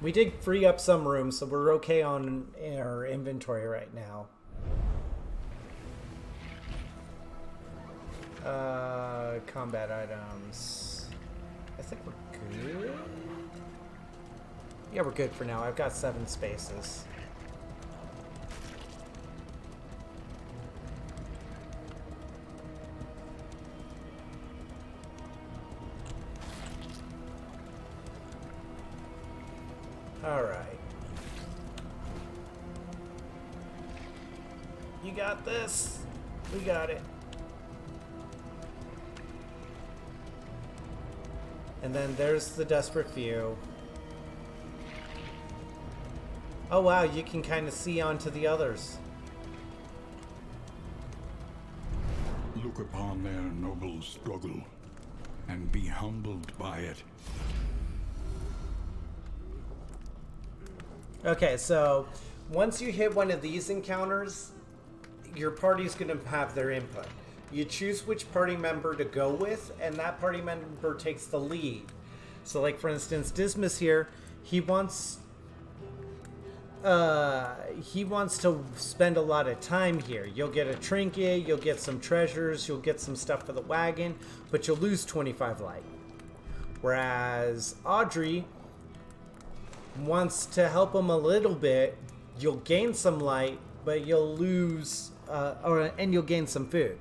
We did free up some room, so we're okay on our inventory right now. Combat items. I think we're good. Yeah, we're good for now. I've got 7 spaces. All right. You got this. We got it. And then there's the desperate few. Oh wow, you can kind of see onto the others. Look upon their noble struggle and be humbled by it. Okay, so once you hit one of these encounters, your party's going to have their input. You choose which party member to go with, and that party member takes the lead. So, like for instance, Dismas here, he wants to spend a lot of time here. You'll get a trinket, you'll get some treasures, you'll get some stuff for the wagon, but you'll lose 25 light. Whereas Audrey wants to help him a little bit. You'll gain some light, but you'll lose, and you'll gain some food.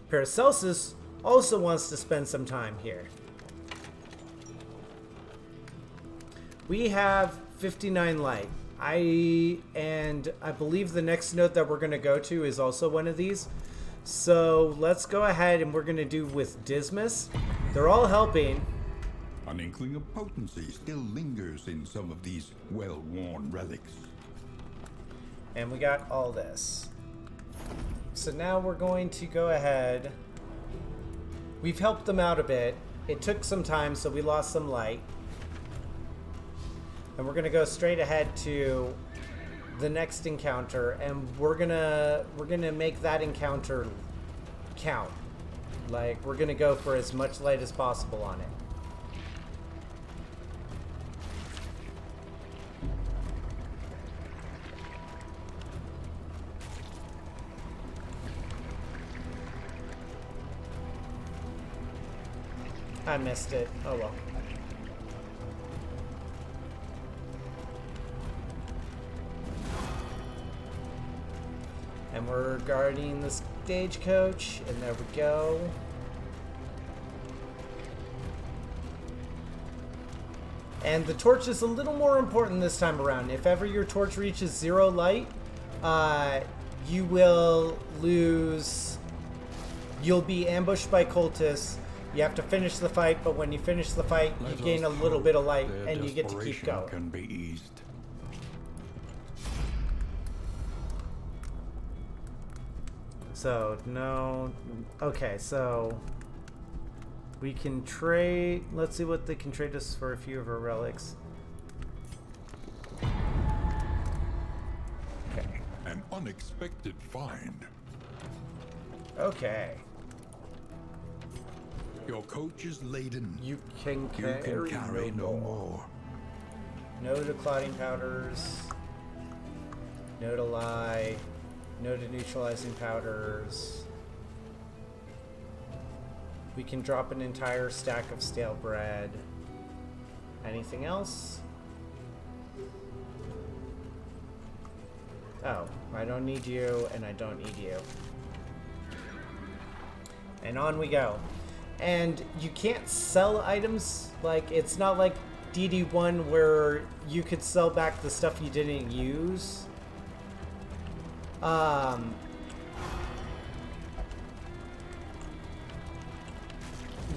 Paracelsus also wants to spend some time here. We have 59 light. I believe the next note that we're going to go to is also one of these. So let's go ahead and we're going to do with Dismas. They're all helping. An inkling of potency still lingers in some of these well-worn relics. And we got all this. So now we're going to go ahead. We've helped them out a bit. It took some time, so we lost some light. And we're gonna go straight ahead to the next encounter, and we're gonna make that encounter count. Like, we're gonna go for as much light as possible on it. I missed it. Oh well. And we're guarding the stagecoach, and there we go. And the torch is a little more important this time around. If ever your torch reaches 0 light, you will lose. You'll be ambushed by cultists. You have to finish the fight, but when you finish the fight, you gain a little bit of light, and you get to keep going. Can be eased. So, no. Okay, so we can trade. Let's see what they can trade us for a few of our relics. Okay. An unexpected find. Okay. Your coach is laden. You can carry, no more. No to clotting powders. No to lie. No to neutralizing powders. We can drop an entire stack of stale bread. Anything else? Oh, I don't need you, and I don't need you. And on we go. And you can't sell items. Like, it's not like DD1 where you could sell back the stuff you didn't use.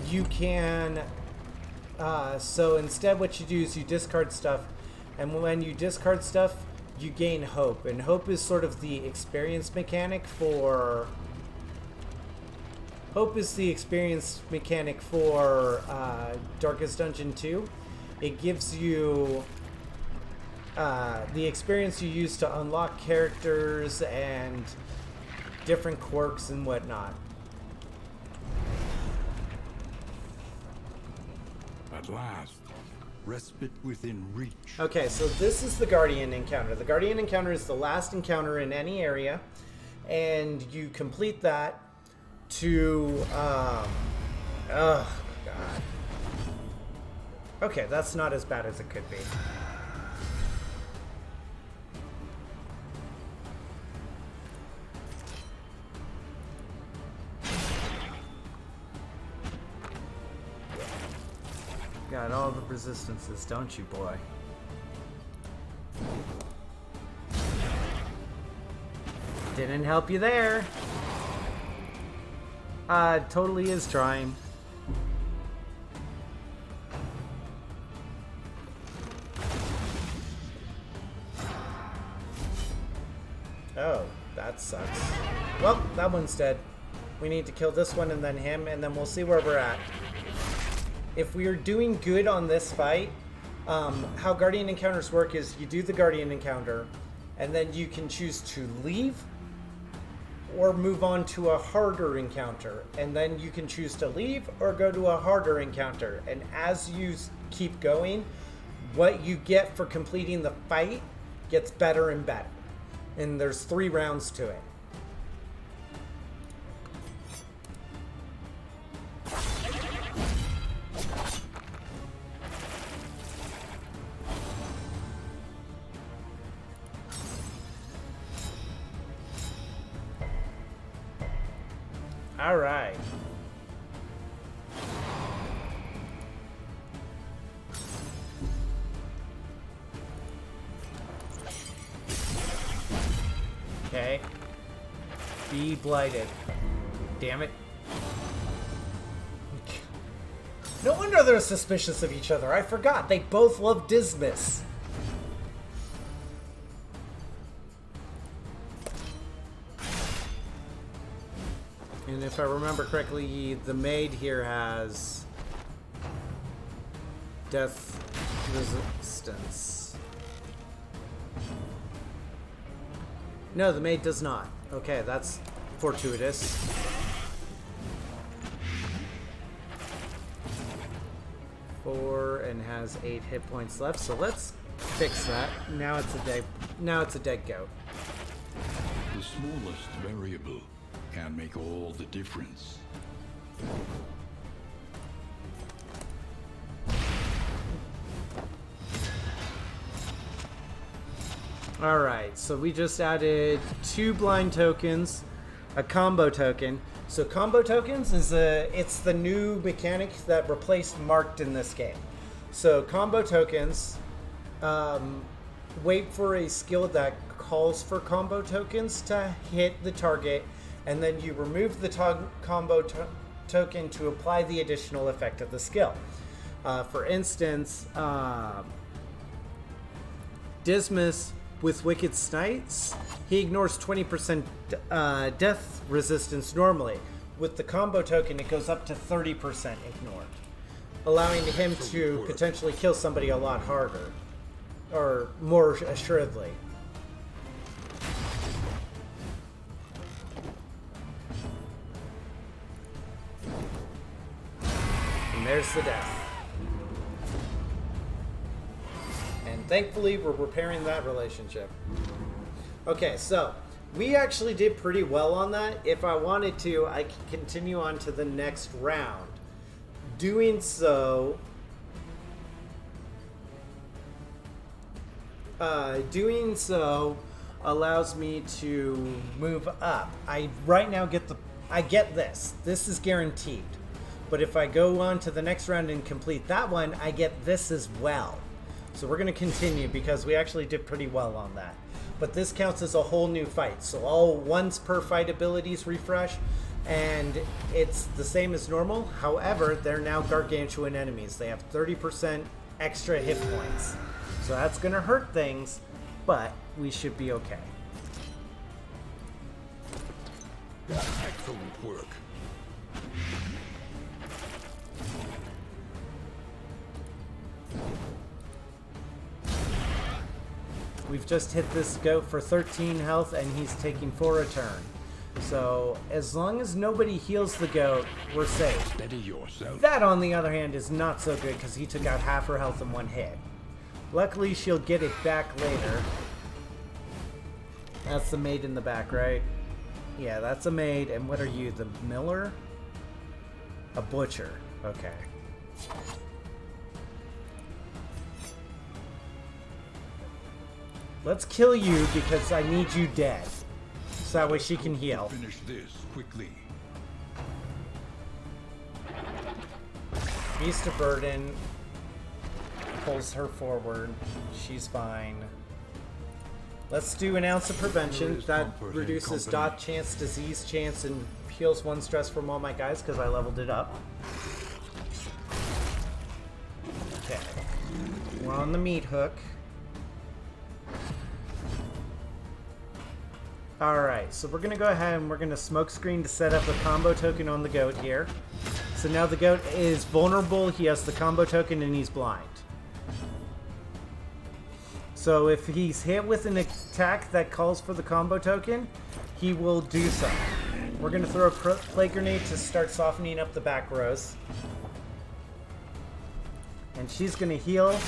You can, so instead what you do is you discard stuff, and when you discard stuff, you gain hope, and hope is sort of the experience mechanic for, Darkest Dungeon 2. It gives you the experience you use to unlock characters and different quirks and whatnot. At last. respite within reach. Okay, so this is the Guardian encounter. The Guardian encounter is the last encounter in any area, and you complete that to, oh god. Okay, that's not as bad as it could be. Got all the resistances, don't you, boy? Didn't help you there. Totally is trying. Oh, that sucks. Well, that one's dead. We need to kill this one and then him, and then we'll see where we're at. If we are doing good on this fight, how Guardian encounters work is you do the Guardian encounter, and then you can choose to leave or move on to a harder encounter. And then you can choose to leave or go to a harder encounter. And as you keep going, what you get for completing the fight gets better and better. And there's 3 rounds to it. All right. Okay. Be blighted. Damn it. No wonder they're suspicious of each other. I forgot. They both love Dismas. And if I remember correctly, the maid here has death resistance. No, the maid does not. Okay, that's fortuitous. Four and has 8 hit points left, so let's fix that. Now it's a dead goat. The smallest variable can make all the difference. Alright, so we just added 2 blind tokens, a combo token. So combo tokens is it's the new mechanic that replaced marked in this game. So combo tokens, wait for a skill that calls for combo tokens to hit the target, and then you remove the combo token to apply the additional effect of the skill. For instance, Dismas with Wicked Snites, he ignores 20% death resistance normally. With the combo token, it goes up to 30% ignored, allowing him to potentially kill somebody a lot harder, or more assuredly. And there's the death. And thankfully, we're repairing that relationship. Okay, so we actually did pretty well on that. If I wanted to, I could continue on to the next round. Doing so allows me to move up. I right now get this. This is guaranteed. But if I go on to the next round and complete that one, I get this as well. So we're going to continue because we actually did pretty well on that. But this counts as a whole new fight. So all once per fight abilities refresh, and it's the same as normal. However, they're now gargantuan enemies. They have 30% extra hit points. So that's going to hurt things, but we should be okay. Excellent work. We've just hit this goat for 13 health, and he's taking 4 a turn. So as long as nobody heals the goat, we're safe. Steady yourself. That, on the other hand, is not so good because he took out half her health in one hit. Luckily, she'll get it back later. That's the maid in the back, right? Yeah, that's a maid. And what are you, the miller? A butcher. Okay. Let's kill you because I need you dead. So that way she can heal. Finish this quickly. Beast of Burden pulls her forward. She's fine. Let's do an ounce of prevention. That reduces dot chance, disease chance, and heals 1 stress from all my guys because I leveled it up. Okay. We're on the meat hook. Alright, so we're going to go ahead and we're going to smoke screen to set up a combo token on the goat here. So now the goat is vulnerable, he has the combo token, and he's blind. So if he's hit with an attack that calls for the combo token, he will do so. We're going to throw a plague grenade to start softening up the back rows. And she's going to heal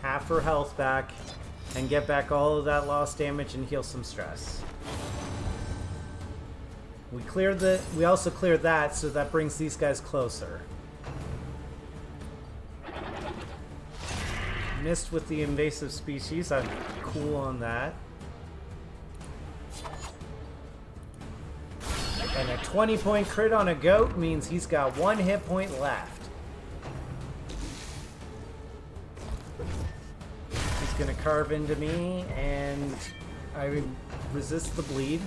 half her health back and get back all of that lost damage and heal some stress. We also cleared that, so that brings these guys closer. Missed with the invasive species. I'm cool on that. And a 20-point crit on a goat means he's got 1 hit point left. He's gonna carve into me, and I resist the bleed.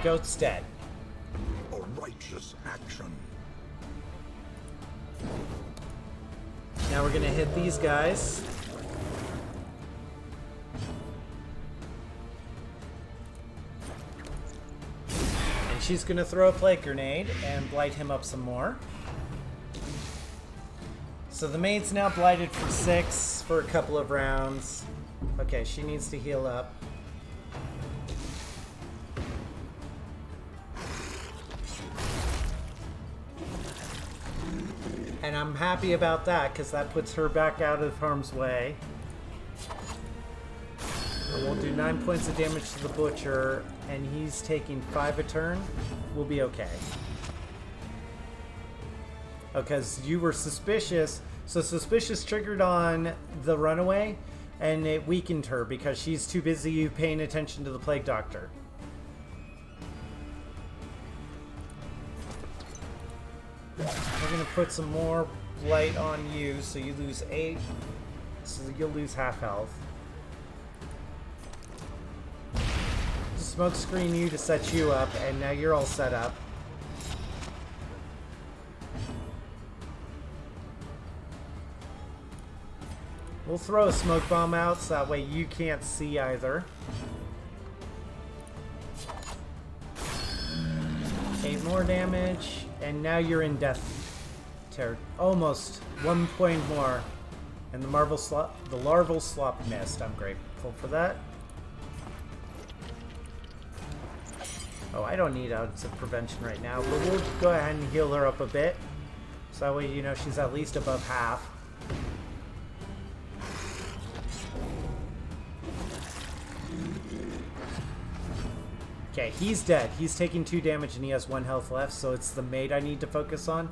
Goat's dead. A righteous action. Now we're gonna hit these guys. And she's gonna throw a plague grenade and blight him up some more. So the maid's now blighted for 6 for a couple of rounds. Okay, she needs to heal up. And I'm happy about that, because that puts her back out of harm's way. And we'll do 9 points of damage to the butcher, and he's taking 5 a turn. We'll be okay. Because you were suspicious. So suspicious triggered on the runaway, and it weakened her because she's too busy paying attention to the plague doctor. We're going to put some more blight on you, so you lose 8. So you'll lose half health. Smoke screen you to set you up, and now you're all set up. We'll throw a smoke bomb out, so that way you can't see either. 8 more damage. And now you're in death territory. Almost 1 point more. And the larval slop missed. I'm grateful for that. Oh, I don't need ounce of prevention right now, but we'll go ahead and heal her up a bit. So that way, you know, she's at least above half. Okay, he's dead. He's taking 2 damage and he has 1 health left, so it's the maid I need to focus on.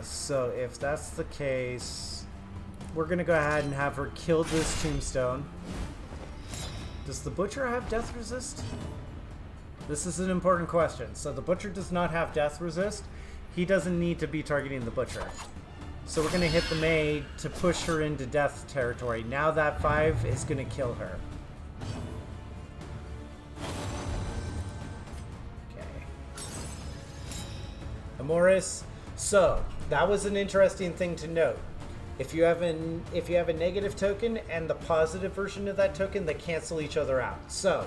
So if that's the case, we're gonna go ahead and have her kill this tombstone. Does the butcher have death resist? This is an important question. So the butcher does not have death resist. He doesn't need to be targeting the butcher. So we're gonna hit the maid to push her into death territory. Now that 5 is gonna kill her. Amoris. So that was an interesting thing to note. If you have a negative token and the positive version of that token, they cancel each other out. So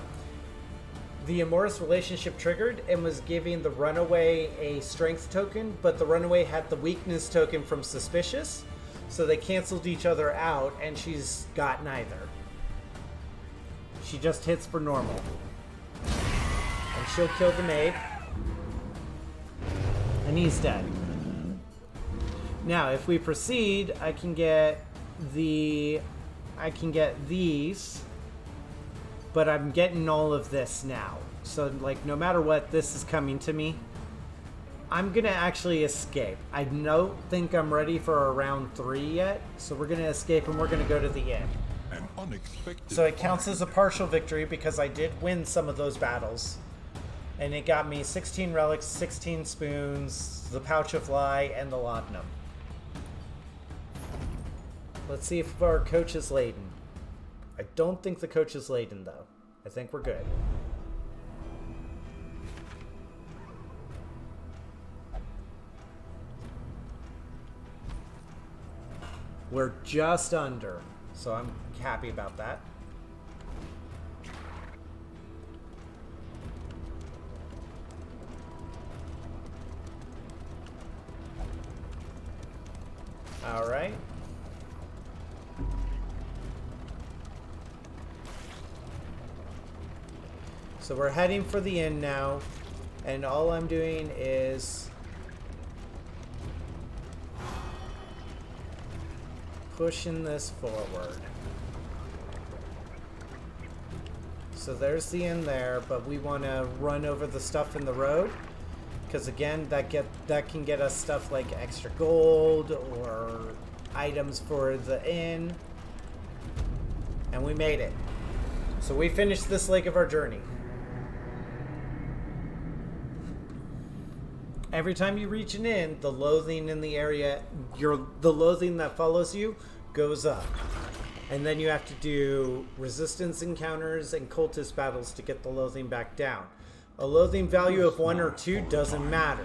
the Amoris relationship triggered and was giving the runaway a strength token, but the runaway had the weakness token from suspicious, so they canceled each other out, and she's got neither. She just hits for normal. And she'll kill the maid. And he's dead. Now, if we proceed, I can get these, but I'm getting all of this now. So, like, no matter what, this is coming to me. I'm gonna actually escape. I don't think I'm ready for a round 3 yet, so we're gonna escape and we're gonna go to the inn. An unexpected So it counts find. as a partial victory because I did win some of those battles. And it got me 16 relics, 16 spoons, the pouch of fly, and the laudanum. Let's see if our coach is laden. I don't think the coach is laden, though. I think we're good. We're just under, so I'm happy about that. All right. So we're heading for the inn now, and all I'm doing is pushing this forward. So there's the inn there, but we want to run over the stuff in the road, because again, that can get us stuff like extra gold or items for the inn. And we made it. So we finished this leg of our journey. Every time you reach an inn, the loathing in the area, the loathing that follows you goes up. And then you have to do resistance encounters and cultist battles to get the loathing back down. A loathing value of 1 or 2 doesn't matter.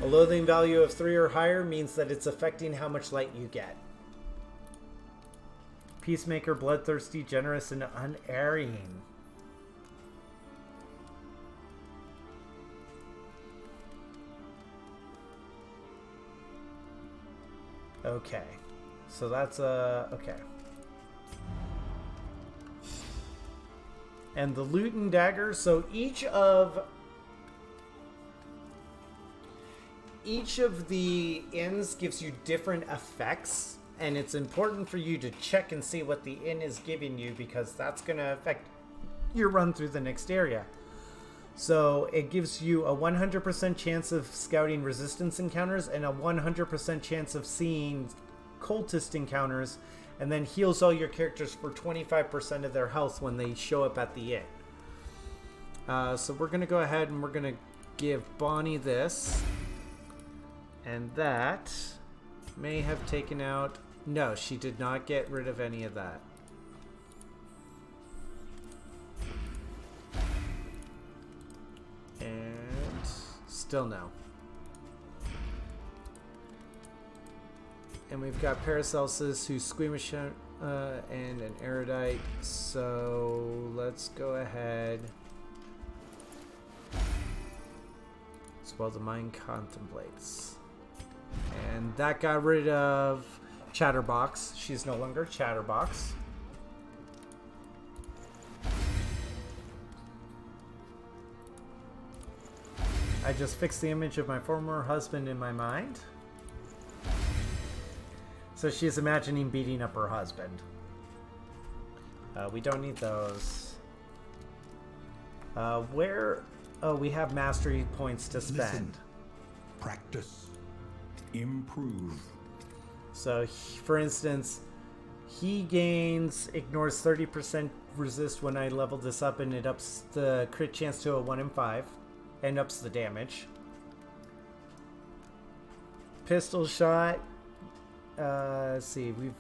A loathing value of 3 or higher means that it's affecting how much light you get. Peacemaker, bloodthirsty, generous, and unerring. Okay, so that's okay. And the loot and dagger, so each of the inns gives you different effects, and it's important for you to check and see what the inn is giving you, because that's going to affect your run through the next area. So it gives you a 100% chance of scouting resistance encounters and a 100% chance of seeing cultist encounters, and then heals all your characters for 25% of their health when they show up at the inn. So we're going to go ahead and we're going to give Bonnie this. And that may have taken out... No, she did not get rid of any of that. And still no. And we've got Paracelsus, who's squeamish, and an erudite. So let's go ahead. As well, the mind contemplates. And that got rid of Chatterbox. She's no longer Chatterbox. I just fixed the image of my former husband in my mind. So she's imagining beating up her husband. We don't need those. Where... Oh, we have mastery points to spend. Listen. Practice. Improve. So, for instance, he ignores 30% resist when I level this up, and it ups the crit chance to a 1 in 5. And ups the damage. Pistol shot. Let's see, we've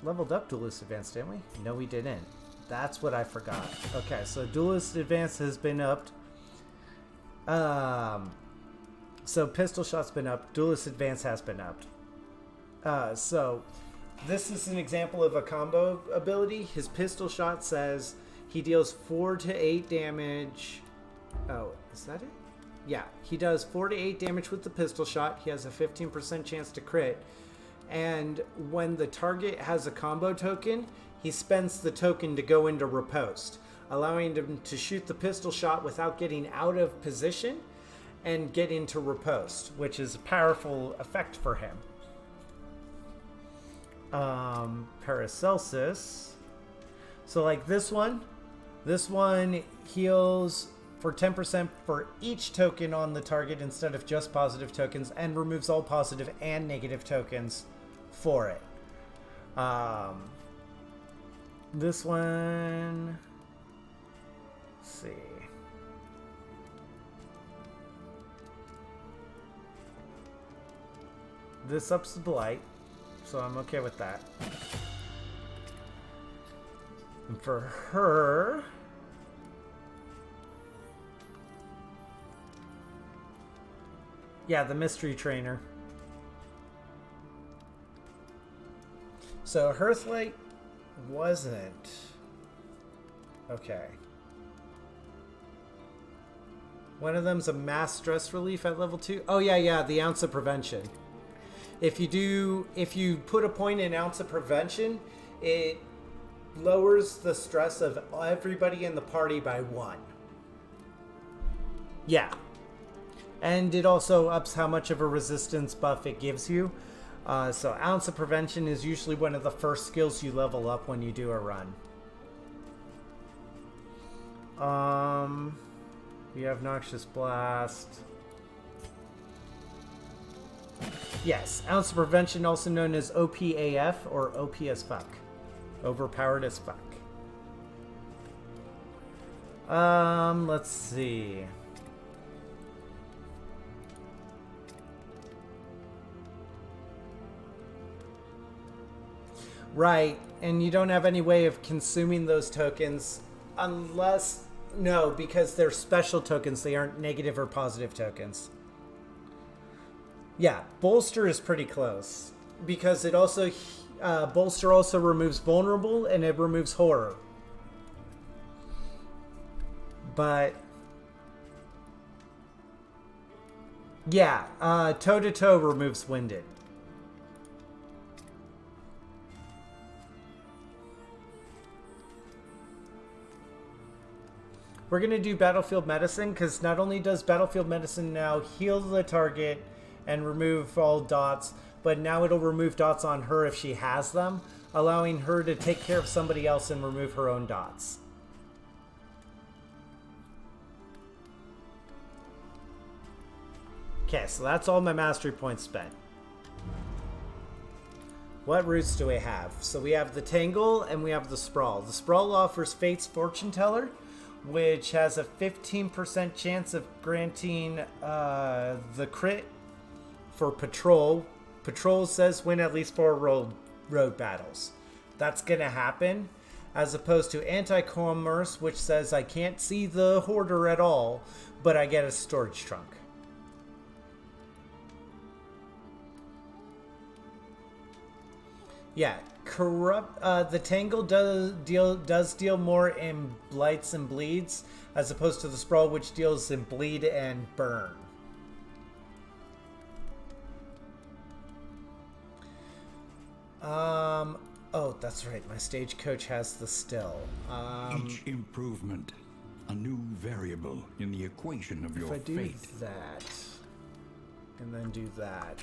leveled up Duelist Advance, didn't we? No, we didn't. That's what I forgot. Okay, so Duelist Advance has been upped. So Pistol Shot's been up. Duelist Advance has been upped. So this is an example of a combo ability. His Pistol Shot says he deals 4 to 8 damage Oh, is that it? Yeah, he does 4 to 8 damage with the pistol shot. He has a 15% chance to crit. And when the target has a combo token, he spends the token to go into riposte, allowing him to shoot the pistol shot without getting out of position and get into riposte, which is a powerful effect for him. Paracelsus. So like this one heals for 10% for each token on the target instead of just positive tokens, and removes all positive and negative tokens for it. This one, let's see. This ups the blight, so I'm okay with that. And for her, yeah, the mystery trainer. So Hearthlight wasn't okay. One of them's a mass stress relief at level 2. Oh yeah, the ounce of prevention. If you put a point in ounce of prevention, it lowers the stress of everybody in the party by 1. Yeah. And it also ups how much of a resistance buff it gives you. So ounce of prevention is usually one of the first skills you level up when you do a run. We have Noxious Blast. Yes, ounce of prevention, also known as OPAF or OP as fuck. Overpowered as fuck. Let's see. Right, and you don't have any way of consuming those tokens unless... No, because they're special tokens. They aren't negative or positive tokens. Yeah, Bolster is pretty close. Because it also... Bolster also removes Vulnerable and it removes Horror. But... yeah, Toe-to-Toe removes Winded. We're going to do Battlefield Medicine because not only does Battlefield Medicine now heal the target and remove all dots, but now it'll remove dots on her if she has them, allowing her to take care of somebody else and remove her own dots. Okay, so that's all my mastery points spent. What roots do we have? So we have the Tangle and we have the Sprawl. The Sprawl offers Fate's Fortune Teller, which has a 15% chance of granting the crit for Patrol. Patrol says win at least 4 road battles. That's going to happen, as opposed to Anti-Commerce, which says I can't see the Hoarder at all, but I get a storage trunk. Yeah, the Tangle does deal more in blights and bleeds, as opposed to the Sprawl, which deals in bleed and burn. Oh, that's right. My stagecoach has the still. Each improvement, a new variable in the equation of your fate. If I do that, and then do that,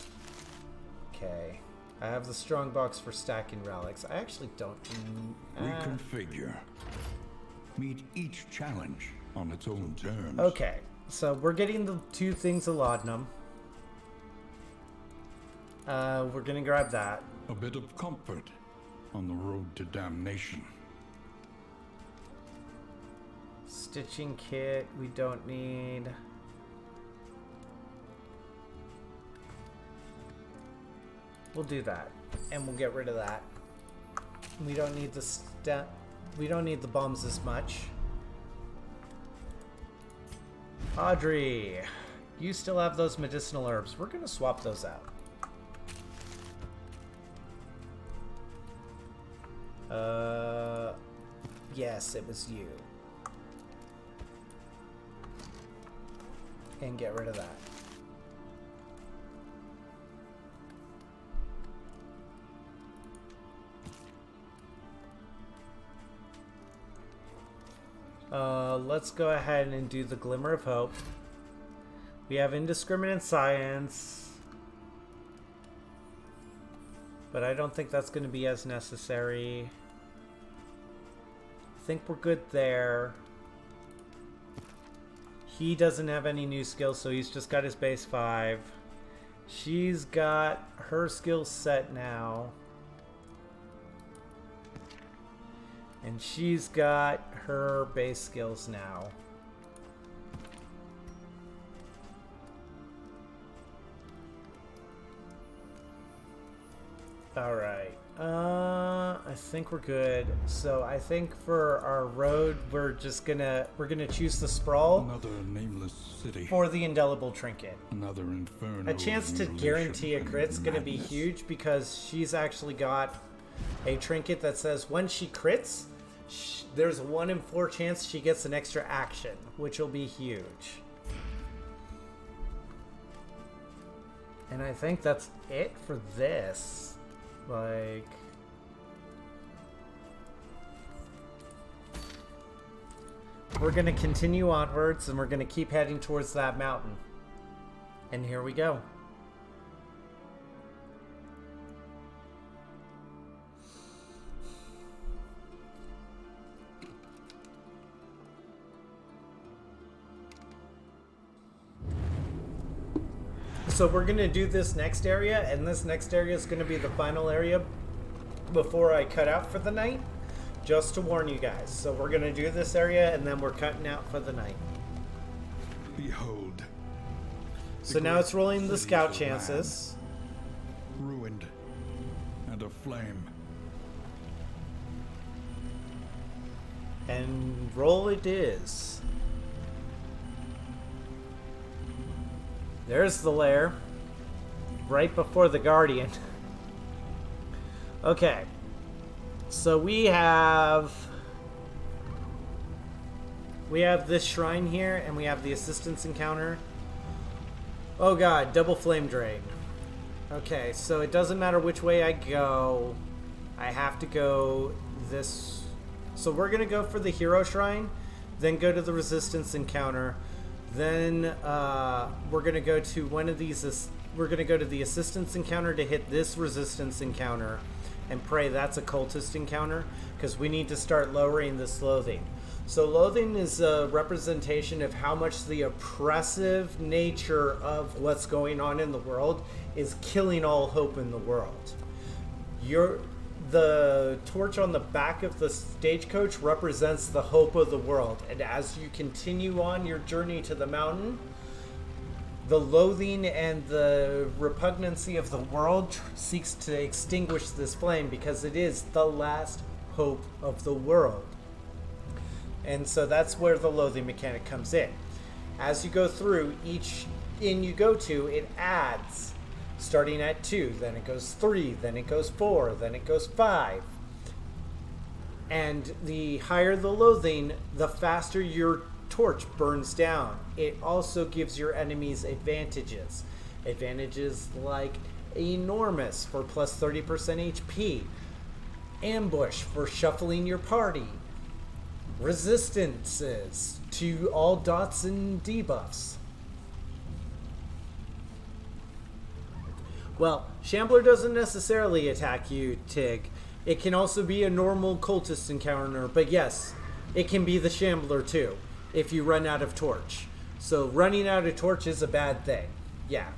okay. I have the strong box for stacking relics. I actually don't... Reconfigure. Meet each challenge on its own terms. Okay, so we're getting the 2 things of laudanum. We're gonna grab that. A bit of comfort on the road to damnation. Stitching kit, we don't need. We'll do that, and we'll get rid of that. We don't need the we don't need the bombs as much. Audrey, you still have those medicinal herbs. We're gonna swap those out. Yes, it was you. and get rid of that. Let's go ahead and do the Glimmer of Hope. We have Indiscriminate Science, but I don't think that's going to be as necessary. I think we're good there. He doesn't have any new skills, so he's just got his base 5. She's got her skills set now. And she's got her base skills now. Alright. I think we're good. So I think for our road, we're gonna choose the Sprawl. Another nameless city. For the Indelible Trinket. Another inferno. A chance to guarantee a crit's gonna be huge because she's actually got a trinket that says when she crits, there's a 1 in 4 chance she gets an extra action, which will be huge. And I think that's it for this. Like, we're gonna continue onwards and we're gonna keep heading towards that mountain. And here we go. So we're going to do this next area, and this next area is going to be the final area before I cut out for the night, just to warn you guys. So we're going to do this area, and then we're cutting out for the night. Behold. So now it's rolling the scout chances. Ruined and aflame. And roll it is. There's the lair. Right before the Guardian. Okay. So we have this shrine here, and we have the assistance encounter. Oh god, double flame drain. Okay, so it doesn't matter which way I go. I have to go this. So we're going to go for the hero shrine, then go to the resistance encounter. Then we're going to go to one of these. We're going to go to the assistance encounter to hit this resistance encounter and pray that's a cultist encounter, because we need to start lowering this loathing. So loathing is a representation of how much the oppressive nature of what's going on in the world is killing all hope in the world. The torch on the back of the stagecoach represents the hope of the world. And as you continue on your journey to the mountain, the loathing and the repugnancy of the world seeks to extinguish this flame, because it is the last hope of the world. And so that's where the loathing mechanic comes in. As you go through, each inn you go to, it adds. Starting at 2, then it goes 3, then it goes 4, then it goes 5. And the higher the loathing, the faster your torch burns down. It also gives your enemies advantages. Advantages like enormous for plus 30% HP. Ambush for shuffling your party. Resistances to all dots and debuffs. Well, Shambler doesn't necessarily attack you, Tig. It can also be a normal cultist encounter, but yes, it can be the Shambler too, if you run out of torch. So running out of torch is a bad thing. Yeah.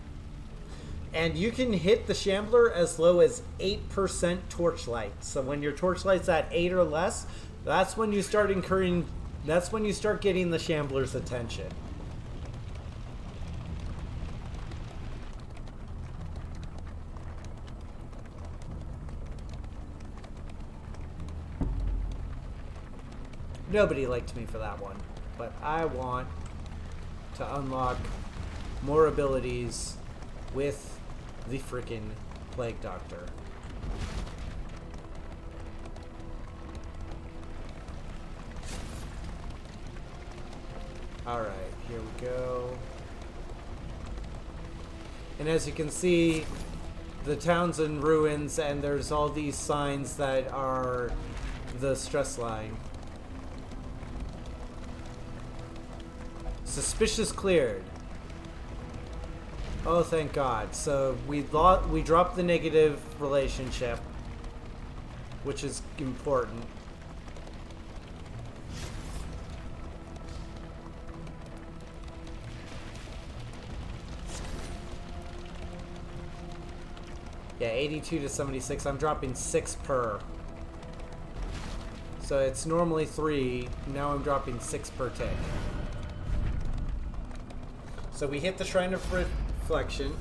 And you can hit the Shambler as low as 8% torchlight. So when your torchlight's at 8 or less, that's when you start getting the Shambler's attention. Nobody liked me for that one, but I want to unlock more abilities with the frickin' Plague Doctor. Alright, here we go. And as you can see, the town's in ruins, and there's all these signs that are the stress line. Suspicious cleared. Oh, thank God. So we dropped the negative relationship, which is important. Yeah, 82 to 76. I'm dropping 6 per. So it's normally 3. Now I'm dropping 6 per tick. So we hit the Shrine of Reflection.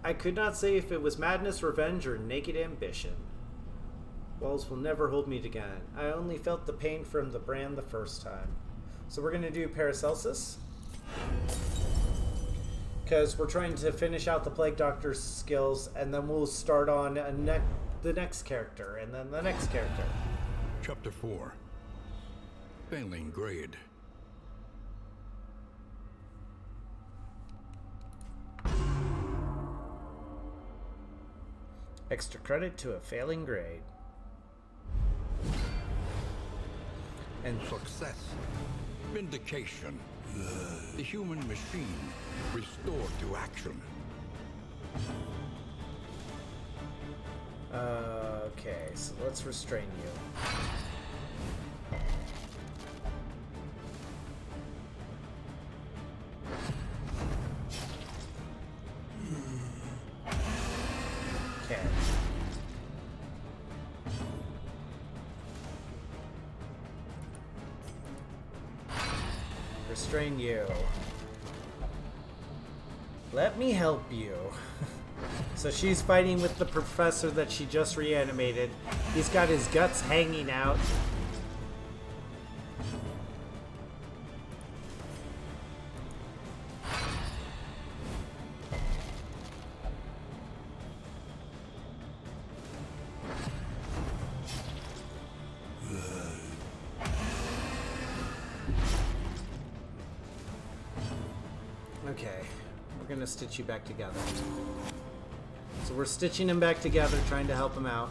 I could not say if it was madness, revenge, or naked ambition. Walls will never hold me again. I only felt the pain from the brand the first time. So we're going to do Paracelsus, because we're trying to finish out the Plague Doctor's skills, and then we'll start on the next character, and then the next character. Chapter 4. Failing grade. Extra credit to a failing grade. And Success. Vindication. The human machine restored to action. Okay, so let's restrain you. Okay. Restrain you. Let me help you. So she's fighting with the professor that she just reanimated. He's got his guts hanging out. Okay, we're gonna stitch you back together. So we're stitching him back together, trying to help him out.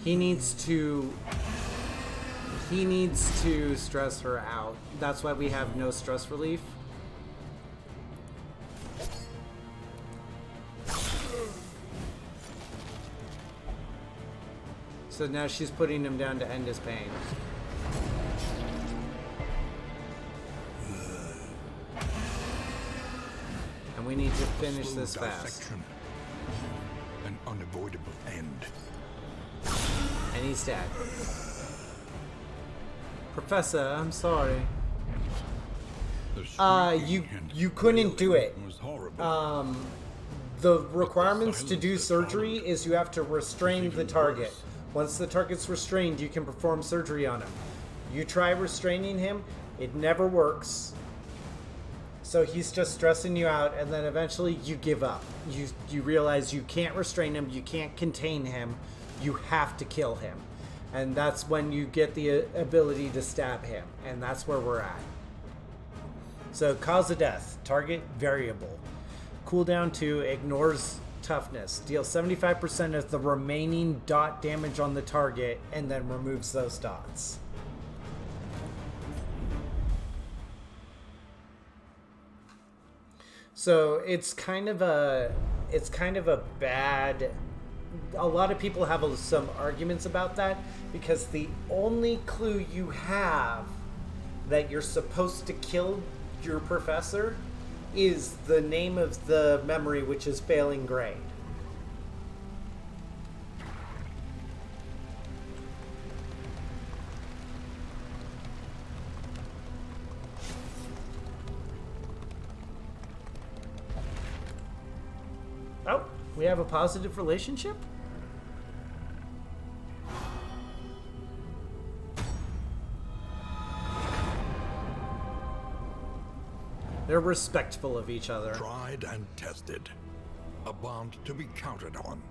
He needs to stress her out. That's why we have no stress relief. So now she's putting him down to end his pain. And we need to finish this fast. An unavoidable end. And he's dead. Professor, I'm sorry. You couldn't do it. Was horrible. The requirements to do surgery is you have to restrain the target. Once the target's restrained, you can perform surgery on him. You try restraining him, it never works. So he's just stressing you out, and then eventually you give up. You realize you can't restrain him, you can't contain him, you have to kill him. And that's when you get the ability to stab him, and that's where we're at. So cause of death, target variable. Cooldown 2, ignores toughness. Deals 75% of the remaining dot damage on the target, and then removes those dots. So it's kind of a bad. A lot of people have some arguments about that, because the only clue you have that you're supposed to kill your professor is the name of the memory, which is failing grade. Oh, we have a positive relationship? They're respectful of each other. Tried and tested. A bond to be counted on.